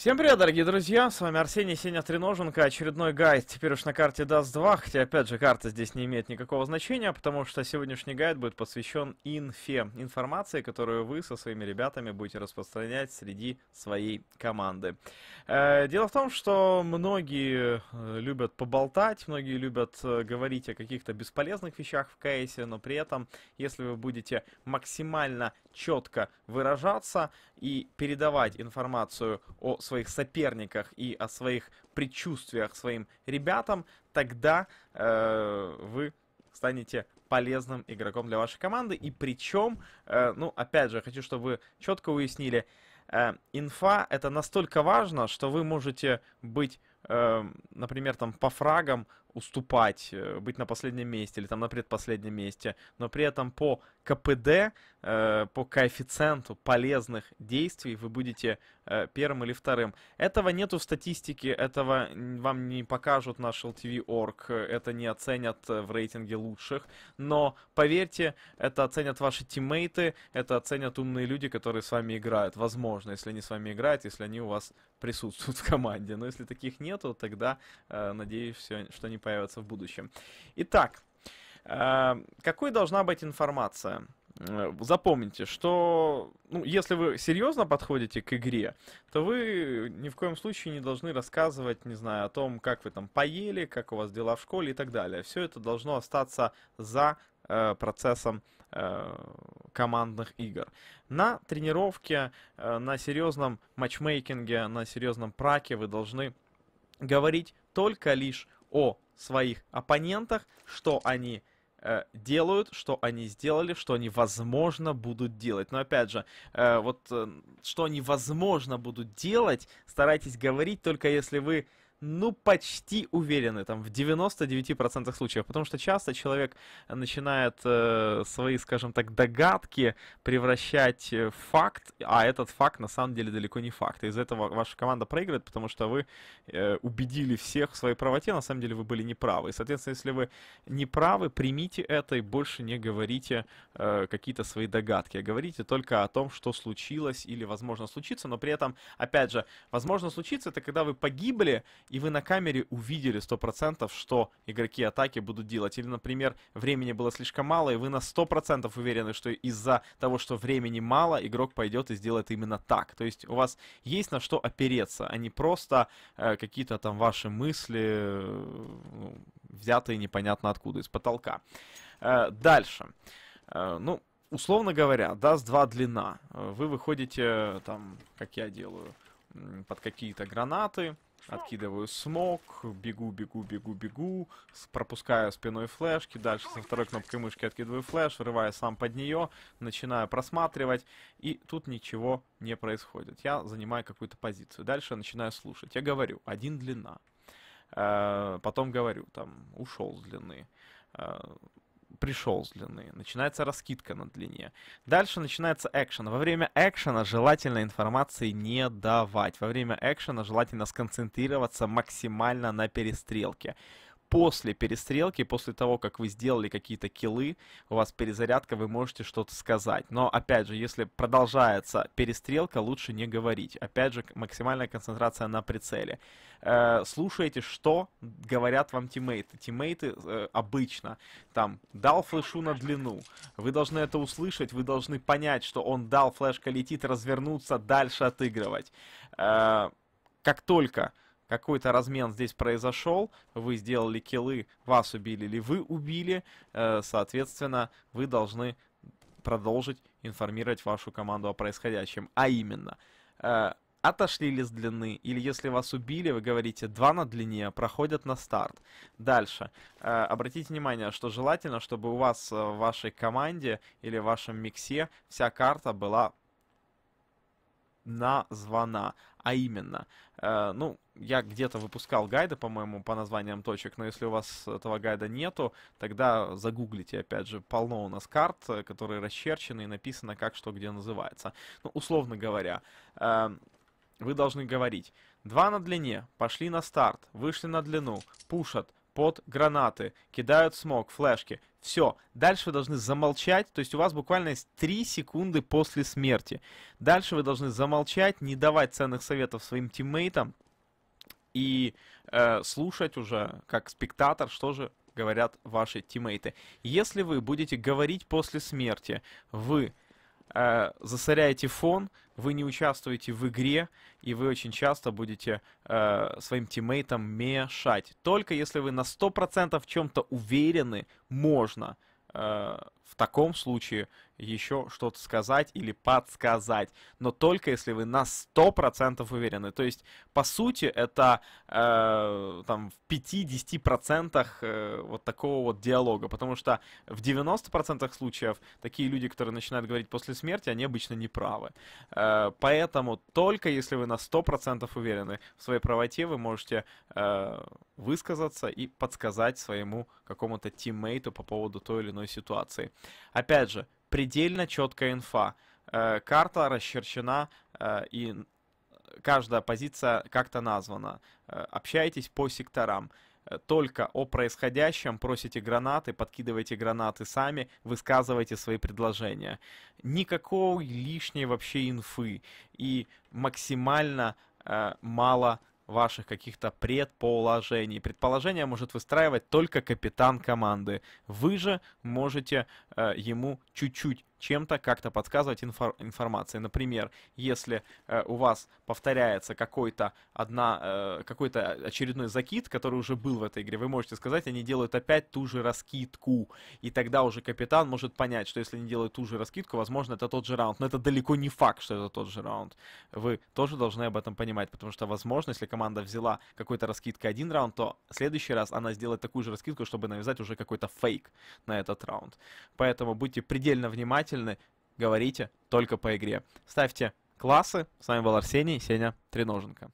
Всем привет, дорогие друзья, с вами Арсений, Сеня Треноженко, очередной гайд, теперь уж на карте Dust 2, хотя опять же карта здесь не имеет никакого значения, потому что сегодняшний гайд будет посвящен информации, которую вы со своими ребятами будете распространять среди своей команды. Дело в том, что многие любят поболтать, многие любят говорить о каких-то бесполезных вещах в кейсе, но при этом, если вы будете максимально четко выражаться и передавать информацию о своих соперниках и о своих предчувствиях своим ребятам, тогда вы станете полезным игроком для вашей команды. И причем, ну, опять же, хочу, чтобы вы четко уяснили, инфа это настолько важно, что вы можете быть, например, там по фрагам уступать, быть на последнем месте или там на предпоследнем месте, но при этом по КПД, по коэффициенту полезных действий вы будете первым или вторым. Этого нету в статистике, этого вам не покажут наш LTV.org, это не оценят в рейтинге лучших, но поверьте, это оценят ваши тиммейты, это оценят умные люди, которые с вами играют. Возможно, если они с вами играют, если они у вас присутствуют в команде. Но если таких нету, тогда надеюсь, что они появятся в будущем. Итак, какой должна быть информация? Запомните, что если вы серьезно подходите к игре, то вы ни в коем случае не должны рассказывать, не знаю, о том, как вы там поели, как у вас дела в школе и так далее. Все это должно остаться за процессом командных игр. На тренировке, на серьезном матчмейкинге, на серьезном праке вы должны говорить только лишь о своих оппонентах, что они делают, что они сделали, что они, возможно, будут делать. Но, опять же, что они, возможно, будут делать, старайтесь говорить только если вы, почти уверены, там, в 99% случаев. Потому что часто человек начинает свои, скажем так, догадки превращать в факт, а этот факт на самом деле далеко не факт. И из-за этого ваша команда проигрывает, потому что вы убедили всех в своей правоте, на самом деле вы были неправы. И, соответственно, если вы неправы, примите это и больше не говорите какие-то свои догадки, а говорите только о том, что случилось или, возможно, случится, но при этом, опять же, возможно, случится, это когда вы погибли, и вы на камере увидели 100%, что игроки атаки будут делать. Или, например, времени было слишком мало, и вы на 100% уверены, что из-за того, что времени мало, игрок пойдет и сделает именно так. То есть у вас есть на что опереться, а не просто какие-то там ваши мысли, взятые непонятно откуда, из потолка. Дальше. Условно говоря, Dust 2 длина. Вы выходите, там, как я делаю, под какие-то гранаты, откидываю смог, бегу, пропускаю спиной флешки, дальше со второй кнопкой мышки откидываю флеш, врываю сам под нее, начинаю просматривать, и тут ничего не происходит. Я занимаю какую-то позицию, дальше начинаю слушать. Я говорю, 1 длина, потом говорю, там, ушел с длины, пришел с длины. Начинается раскидка на длине. Дальше начинается экшен. Во время экшена желательно информации не давать. Во время экшена желательно сконцентрироваться максимально на перестрелке. После перестрелки, после того, как вы сделали какие-то киллы, у вас перезарядка, вы можете что-то сказать. Но, опять же, если продолжается перестрелка, лучше не говорить. Опять же, максимальная концентрация на прицеле. Слушайте, что говорят вам тиммейты. Тиммейты обычно, там, дал флешу на длину. Вы должны это услышать, вы должны понять, что он дал, флешка летит, развернуться, дальше отыгрывать. Как только какой-то размен здесь произошел, вы сделали киллы, вас убили или вы убили, соответственно, вы должны продолжить информировать вашу команду о происходящем. А именно, отошли ли с длины, или если вас убили, вы говорите 2 на длине, проходят на старт. Дальше. Обратите внимание, что желательно, чтобы у вас в вашей команде или в вашем миксе вся карта была названа, а именно, я где-то выпускал гайды, по-моему, по названиям точек, но если у вас этого гайда нету, тогда загуглите, опять же, полно у нас карт, которые расчерчены и написано, как что где называется. Условно говоря, вы должны говорить, 2 на длине, пошли на старт, вышли на длину, пушат, под гранаты, кидают смог, флешки. Все. Дальше вы должны замолчать, то есть у вас буквально есть 3 секунды после смерти. Дальше вы должны замолчать, не давать ценных советов своим тиммейтам и слушать уже, как спектатор, что же говорят ваши тиммейты. Если вы будете говорить после смерти, вы засоряете фон, вы не участвуете в игре, и вы очень часто будете своим тиммейтам мешать. Только если вы на 100% в чем-то уверены, можно в таком случае еще что-то сказать или подсказать. Но только если вы на 100% уверены. То есть, по сути, это там, в 5-10% вот такого вот диалога. Потому что в 90% случаев такие люди, которые начинают говорить после смерти, они обычно не правы. Поэтому только если вы на 100% уверены в своей правоте, вы можете высказаться и подсказать своему какому-то тиммейту по поводу той или иной ситуации. Опять же, предельно четкая инфа. Карта расчерчена, и каждая позиция как-то названа. Общайтесь по секторам. Только о происходящем просите гранаты, подкидывайте гранаты сами, высказывайте свои предложения. Никакой лишней вообще инфы и максимально мало ваших каких-то предположений. Предположения может выстраивать только капитан команды. Вы же можете ему чуть-чуть чем-то как-то подсказывать информацией. Например, если у вас повторяется какой-то очередной закид, который уже был в этой игре, вы можете сказать, они делают опять ту же раскидку. И тогда уже капитан может понять, что если они делают ту же раскидку, возможно, это тот же раунд. Но это далеко не факт, что это тот же раунд. Вы тоже должны об этом понимать, потому что, возможно, если команда взяла какой-то раскидкой один раунд, то в следующий раз она сделает такую же раскидку, чтобы навязать уже какой-то фейк на этот раунд. Поэтому будьте предельно внимательны, говорите только по игре. Ставьте классы. С вами был Арсений, Сеня Треноженко.